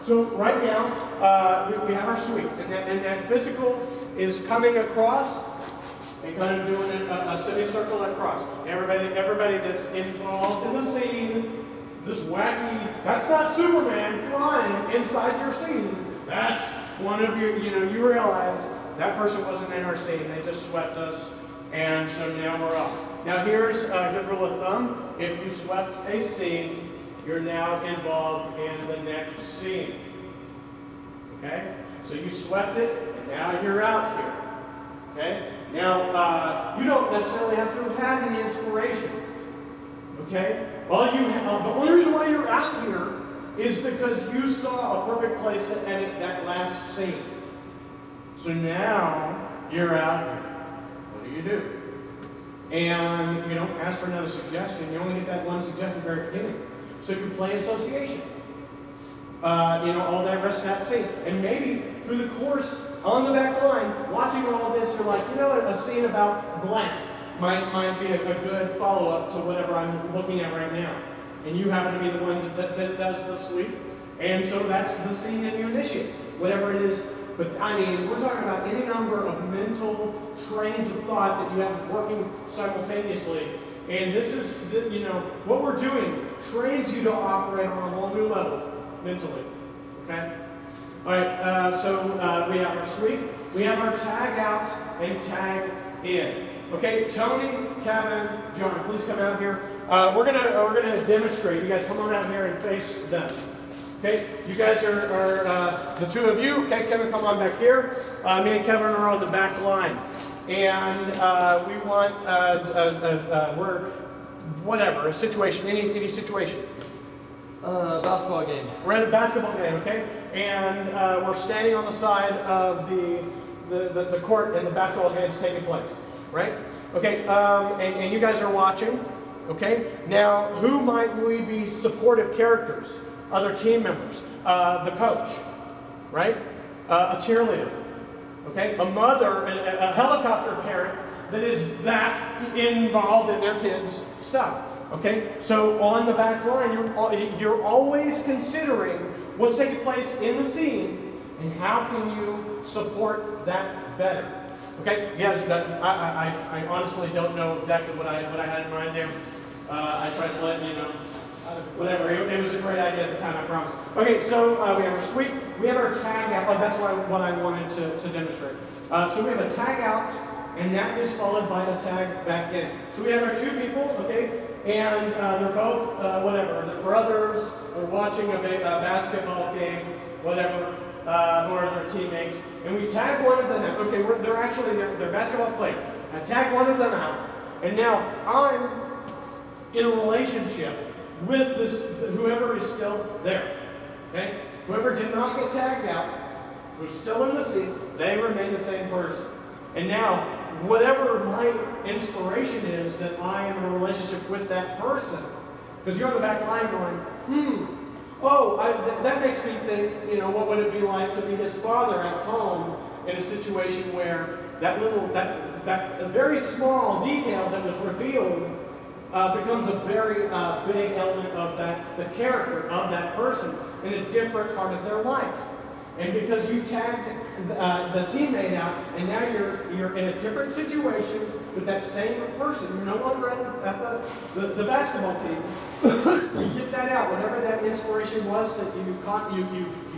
So right now, we have our sweep, and that physical is coming across and kind of doing a semicircle across. Everybody that's involved in the scene, this wacky, that's not Superman flying inside your scene. That's one of you you realize that person wasn't in our scene. They just swept us, and so now we're off. Now here's a good rule of thumb. If you swept a scene, you're now involved in the next scene. Okay? So you swept it, and now you're out here. Okay? Now, you don't necessarily have to have had any inspiration. Okay? The only reason why you're out here is because you saw a perfect place to edit that last scene. So now you're out here. What do you do? And you don't ask for another suggestion. You only get that one suggestion at the very beginning. So you play association. All that rest of that scene. And maybe through the course, on the back line, watching all this, you're like, a scene about blank might be a good follow-up to whatever I'm looking at right now. And you happen to be the one that does the sweep. And so that's the scene that you initiate, whatever it is. But we're talking about any number of mental trains of thought that you have working simultaneously. And this is, what we're doing trains you to operate on a whole new level mentally. Okay? All right, so we have our sweep, we have our tag out and tag in. Okay, Tony, Kevin, John, please come out here. We're gonna demonstrate. You guys come on out here and face them. Okay, you guys are the two of you. Okay, Kevin, come on back here. Me and Kevin are on the back line, and we want a situation, any situation. Basketball game. We're at a basketball game, okay, and we're standing on the side of the court, and the basketball game is taking place, right? Okay, and you guys are watching. Okay, now who might we be supportive characters? Other team members, the coach, right? A cheerleader, okay? A mother, a helicopter parent that is that involved in their kids' stuff, okay? So on the back line, you're always considering what's taking place in the scene and how can you support that better. Okay, yes, I honestly don't know exactly what I had in mind there. I tried to let you know. Whatever, it was a great idea at the time, I promise. Okay, so we have our sweep, we have our tag out. Oh, that's what I wanted to demonstrate. So we have a tag out, and that is followed by a tag back in. So we have our two people, okay, and they're both, they're brothers, they're watching a basketball game, whatever, or their teammates, and we tag one of them out. Okay, they're basketball players. I tag one of them out, and now I'm in a relationship with whoever is still there. Okay? Whoever did not get tagged out, who's still in the scene, they remain the same person. And now, whatever my inspiration is that I am in a relationship with that person, because you're on the back line going, that makes me think, what would it be like to be his father at home in a situation where that very small detail that was revealed becomes a very big element of the character of that person in a different part of their life. And because you tagged the teammate out, and now you're in a different situation with that same person, you're no longer at the basketball team. You get that out, whatever that inspiration was that you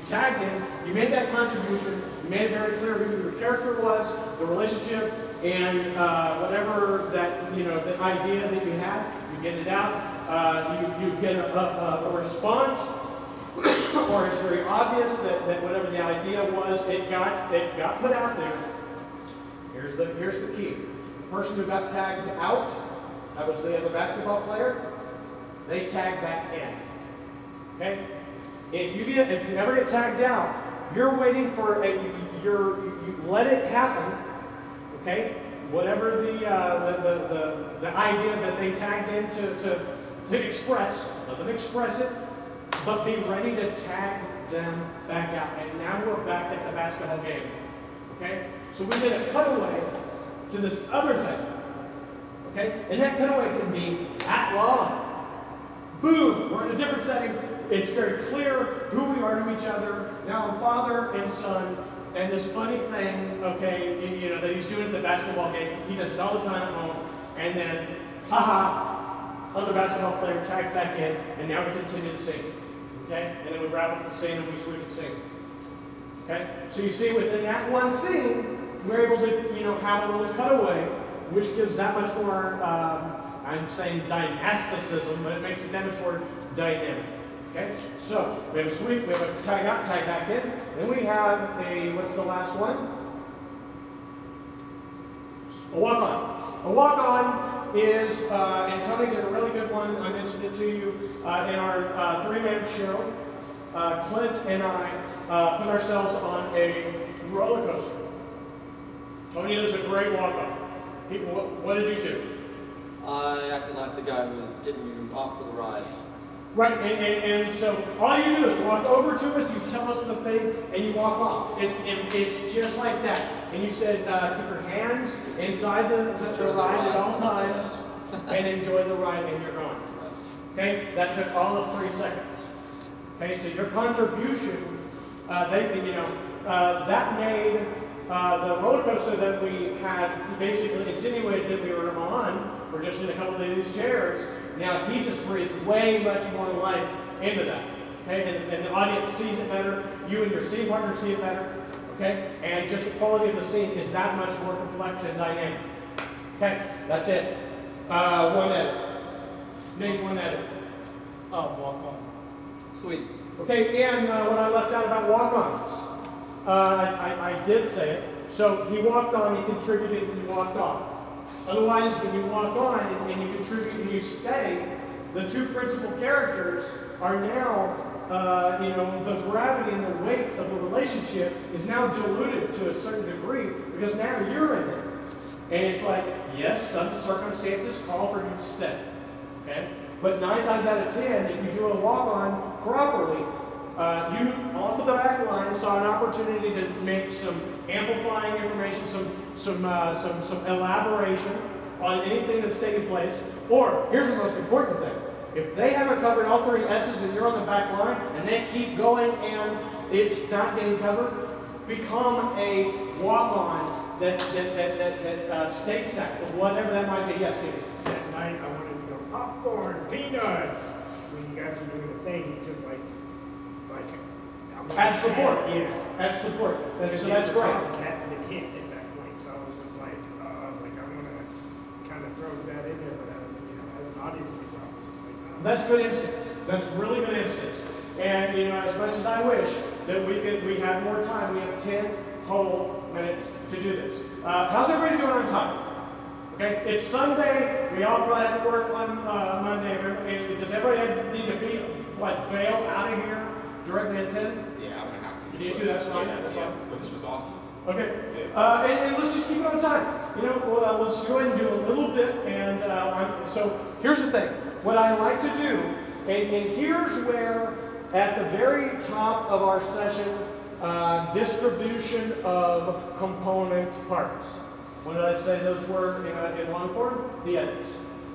tagged in, you made that contribution, you made it very clear who your character was, the relationship, and whatever that, the idea that you had, you get it out, you get a response, or it's very obvious that whatever the idea was, it got put out there. Here's the key. The person who got tagged out, that was the other basketball player, they tag back in. Okay? If you never get tagged out, you're waiting for you let it happen. Okay, whatever the idea that they tagged in to express, let them express it, but be ready to tag them back out. And now we're back at the basketball game. Okay, so we did a cutaway to this other thing. Okay, and that cutaway can be that long. Boom, we're in a different setting. It's very clear who we are to each other. Now, father and son, and this funny thing, okay, you know, that he's doing at the basketball game. He does it all the time at home, and then, other basketball player tagged back in, and now we continue to sing. Okay? And then we wrap up the scene and we sweep the scene. Okay? So you see, within that one scene, we're able to, you know, have a little cutaway, which gives that much more, I'm saying dynasticism, but it makes it that much more dynamic. Okay? So, we have a sweep, we have a tag out, tag back in. Then we have a, what's the last one? A walk-on. A walk-on is, and Tony did a really good one, I mentioned it to you, in our three-man show. Clint and I put ourselves on a roller coaster. Tony does a great walk-on. What did you do? I acted like the guy who was getting you off for the ride. Right, and so all you do is walk over to us, you tell us the thing, and you walk off. It's just like that. And you said keep your hands inside the ride at all times and enjoy the ride, and you're gone. Okay, that took all of 3 seconds. Okay, so your contribution, that made the roller coaster that we had basically insinuated that we were on. We're just in a couple of these chairs. Now he just breathed way much more life into that. Okay, and the audience sees it better. You and your scene partner see it better. Okay, and just the quality of the scene is that much more complex and dynamic. Okay, that's it. One edit. Name one edit. Walk on. Sweet. Okay, and what I left out about walk-ons, I did say it. So he walked on, he contributed, and he walked off. Otherwise, when you walk on and you contribute and you stay, the 2 principal characters are now, the gravity and the weight of the relationship is now diluted to a certain degree because now you're in it. And it's like, yes, some circumstances call for you to stay. Okay? But 9 times out of 10, if you do a walk-on properly, you, off of the back line, saw an opportunity to make some amplifying information, some elaboration on anything that's taking place. Or, here's the most important thing. If they haven't covered all 3 S's and you're on the back line, and they keep going and it's not getting covered, become a walk-on that states that, whatever that might be. Yes, Steve. That night I wanted to go popcorn, peanuts. When you guys were doing the thing, just like Add support. Yeah. Add support. That's great. The hadn't been hit at that point, so I was just like, I was like, I'm gonna kind of throw that in there, but as an audience member, I was just like, oh. That's good instincts. That's really good instincts. And as much as I wish that we had more time, we have 10 whole minutes to do this. How's everybody doing on time? Okay, it's Sunday. We all probably have to work on Monday. Does everybody need to bail out of here directly at 10? Yeah, I'm gonna have to. You need to, that's fine. Yeah, That's yeah. fine. But this was awesome. Okay, and let's just keep it on time. Let's go ahead and do a little bit. And so here's the thing. What I like to do, and here's where, at the very top of our session, distribution of component parts. What did I say those were in Longform? The edits.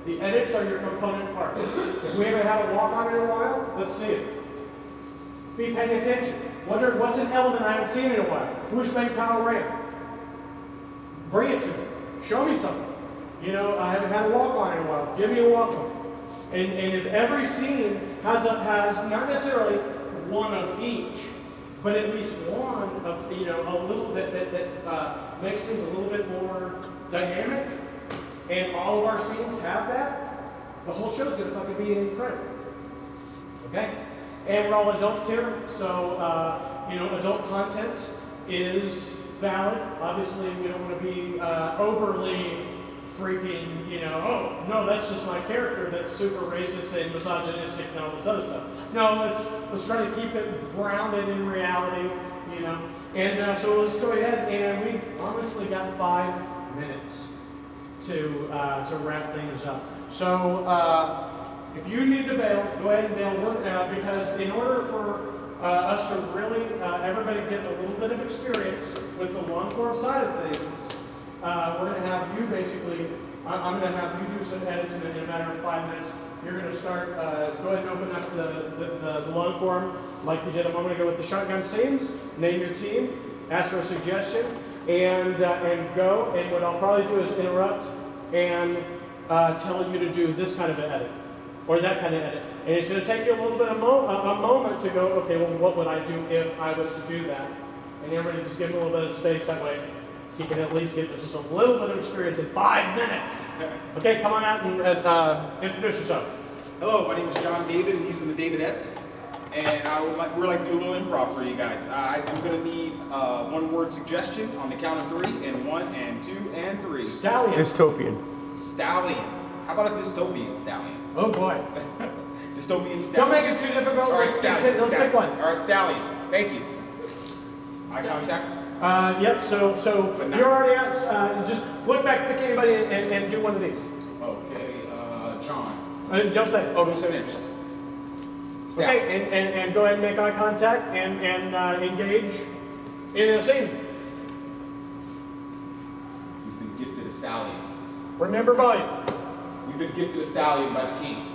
The edits are your component parts. If we haven't had a walk-on in a while, let's see it. Be paying attention. Wonder what's an element I haven't seen in a while. Who's made power ramp? Bring it to me. Show me something. I haven't had a walk-on in a while. Give me a walk-on. And if every scene has not necessarily one of each, but at least one of a little bit that makes things a little bit more dynamic, and all of our scenes have that, the whole show's gonna fucking be incredible. Okay? And we're all adults here, so adult content is valid. Obviously, we don't want to be overly freaking, oh no, that's just my character that's super racist and misogynistic and all this other stuff. No, let's try to keep it grounded in reality, And so let's go ahead, and we honestly got 5 minutes to wrap things up. So if you need to bail, go ahead and bail, because in order for us to really everybody get a little bit of experience with the long-form side of things, we're going to have you basically, I'm going to have you do some edits in a matter of 5 minutes. you're going to start, go ahead and open up the Longform like you did a moment ago with the shotgun scenes. Name your team, ask for a suggestion, and go. And what I'll probably do is interrupt and tell you to do this kind of an edit or that kind of edit. And it's going to take you a little bit of a moment to go, okay, well, what would I do if I was to do that? And everybody just give him a little bit of space. That way he can at least get just a little bit of experience in 5 minutes. Okay, come on out and introduce yourself. Hello, my name is John David, and these are the Davidettes. And we're like to do a little improv for you guys. I'm gonna need one word suggestion on the count of 3, and 1 and 2 and 3. Stallion. Dystopian. Stallion. How about a dystopian stallion? Oh boy. Dystopian Don't stallion. make it too difficult. All right, Let's stallion. pick Stallion. one. All right, stallion. Thank you. Eye contact. Yep, so But not- you're already out. Just look back, pick anybody, and do one of these. Okay, John. Don't say. Oh, don't say names. Stallion. Okay, and go ahead and make eye contact and engage in a scene. We've been gifted a stallion. Remember volume. We've been gifted a stallion by the king.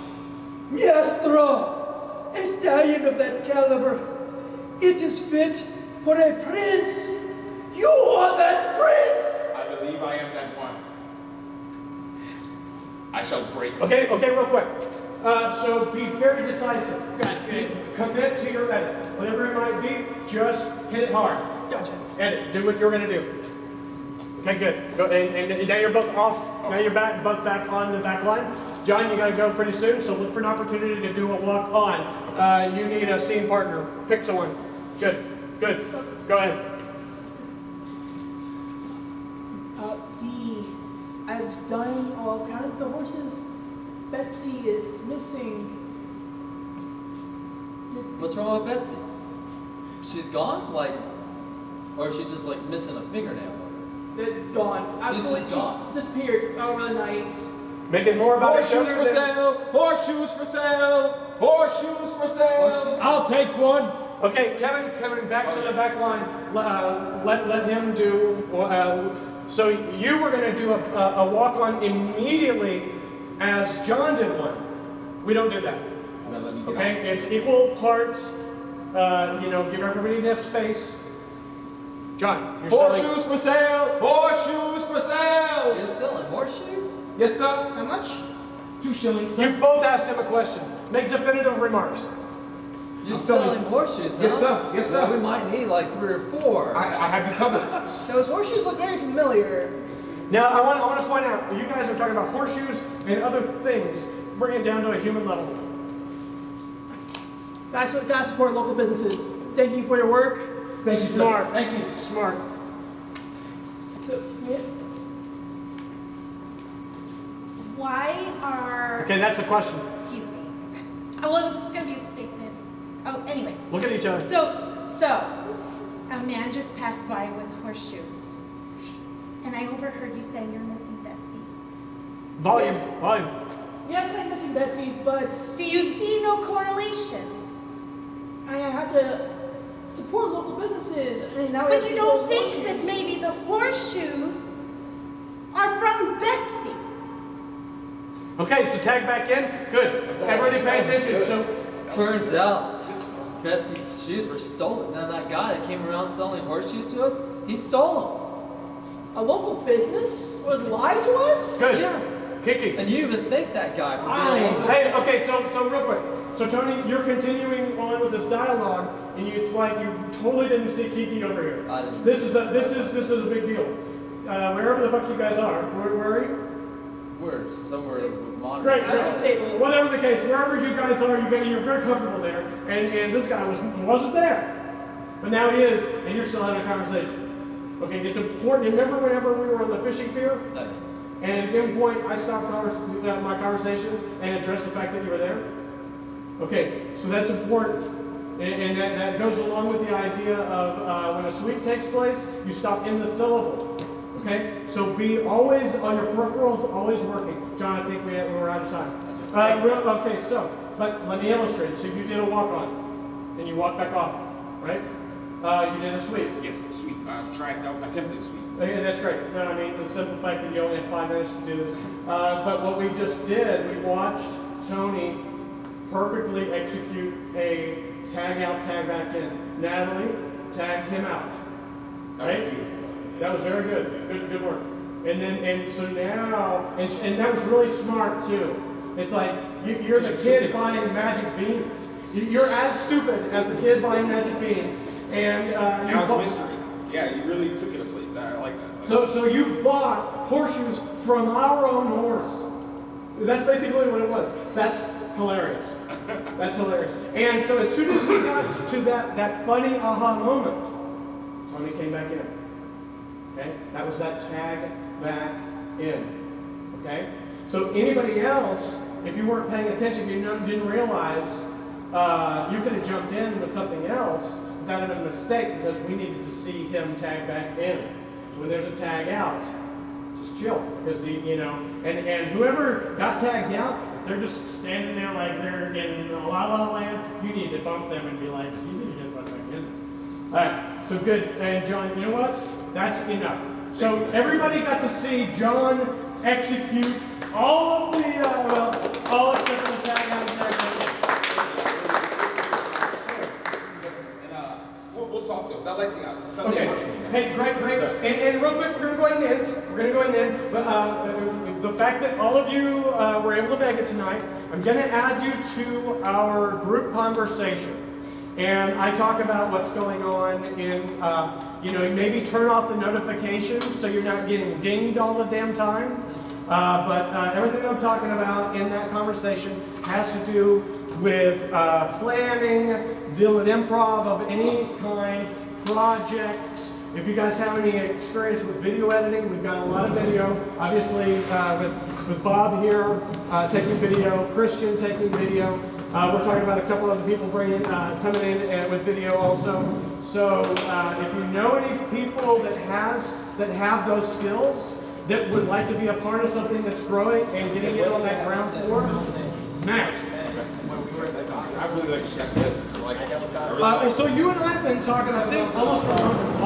Maestro, a stallion of that caliber, it is fit for a prince. You are that prince. I believe I am that one. I shall break. Okay, real quick. So be very decisive. Commit to your edit. Whatever it might be, just hit it hard. Gotcha. Edit. Do what you're going to do. Okay, good. Go, and now you're both off. Now you're both back on the back line. John, you got to go pretty soon, so look for an opportunity to do a walk on. You need a scene partner. Pick someone. Good. Go ahead. I've done all counted the horses. Betsy is missing. What's wrong with Betsy? She's gone? Like, or is she just like missing a fingernail? They're gone. She's Absolutely, just gone. she disappeared over the night. Make it more about Horseshoes each for other than- sale! Horseshoes for sale! Horseshoes for sale! I'll take one. Okay, Kevin, back to the back line. Let him do. So you were going to do a walk on immediately, as John did one. We don't do that. Now let me get Okay, it's equal parts. Give everybody enough space. John, you're selling- Horseshoes for sale! Horseshoes for sale! You're selling horseshoes? Yes, sir. How much? 2 shillings, You sir. both asked him a question. Make definitive remarks. You're I'm selling- selling horseshoes, huh? Yes, sir. Yes, sir. Well, we might need like 3 or 4. I have you covered. Those horseshoes look very familiar. Now, I want to point out, you guys are talking about horseshoes and other things. Bring it down to a human level. Guys, gotta support local businesses. Thank you for your work. Thank you, sir. Smart. Thank you. Smart. So, yeah. Why are, Okay, that's a question. excuse me. Well, it was going to be a statement. Oh, anyway. Look at each other. So, a man just passed by with horseshoes. And I overheard you say you're missing Betsy. Volume. Yes. Volume. Yes, I'm missing Betsy, but Do you see no correlation? I have to support local businesses. And now we have But to you don't control think that horseshoes. maybe the horseshoes are from Betsy? Okay, so tag back in. Good. Everybody pay attention. So, Turns out Betsy's shoes were stolen. Then that guy that came around selling horseshoes to us, he stole A local business would lie to us? good. them. Yeah. Kiki. And you even think that guy for being a local Hey, business. okay, so real quick. So Tony, you're continuing on with this dialogue, and it's like you totally didn't see Kiki over here. I didn't. This is a big deal. Wherever the fuck you guys are, where are you? We're somewhere with modern Great. society. Whatever the case, wherever you guys are, you're very comfortable there, and this guy wasn't there, but now he is, and you're still having a conversation. Okay, it's important. Remember whenever we were on the fishing pier, Hey, and at one point I stopped my conversation and addressed the fact that you were there? Okay, so that's important. And that goes along with the idea of when a sweep takes place, you stop in the syllable. Okay? So be always on your peripherals, always working. John, I think we're out of time. Okay, so, but let me illustrate. So you did a walk on, and you walked back off, right? You did a sweep. Yes, sweet. Attempted sweet. Okay, that's great. No, I mean, the simple fact that you only have 5 minutes to do this. But what we just did, we watched Tony perfectly execute a tag out, tag back in. Natalie tagged him out. That was Right? beautiful. That was very good. Good work. And so now, and that was really smart too. It's like you're the kid buying magic beans. You're as stupid as the kid buying magic beans, and Now it's mystery. Yeah, you really took it a place. I like that. So you bought horseshoes from our own horse. That's basically what it was. That's hilarious. That's hilarious. And so as soon as we got to that funny aha moment, Tony came back in. Okay? That was that tag back in. Okay? So anybody else, if you weren't paying attention, you didn't realize you could have jumped in with something else. That would have been a mistake because we needed to see him tag back in. So when there's a tag out, just chill because and whoever got tagged out, if they're just standing there like they're in La La Land, you need to bump them and be like, you need to get right back in. All right, so good. And John, you know what? That's enough. So everybody got to see John execute all of the all except for the tag out and tag back in. We'll talk though, because I like the Sunday Okay. horse meeting. Hey, great. And real quick, we're going to go ahead and end. But the fact that all of you were able to make it tonight, I'm going to add you to our group conversation. And I talk about what's going on in, maybe turn off the notifications so you're not getting dinged all the damn time. But everything I'm talking about in that conversation has to do with planning, dealing with improv of any kind, projects. If you guys have any experience with video editing, we've got a lot of video. Obviously, with Bob here taking video, Christian taking video. We're talking about a couple other people coming in with video also. So if you know any people that have those skills, that would like to be a part of something that's growing and getting it on that ground floor, Matt. I really like Chef Ed. So you and I have been talking, I think, almost for a month.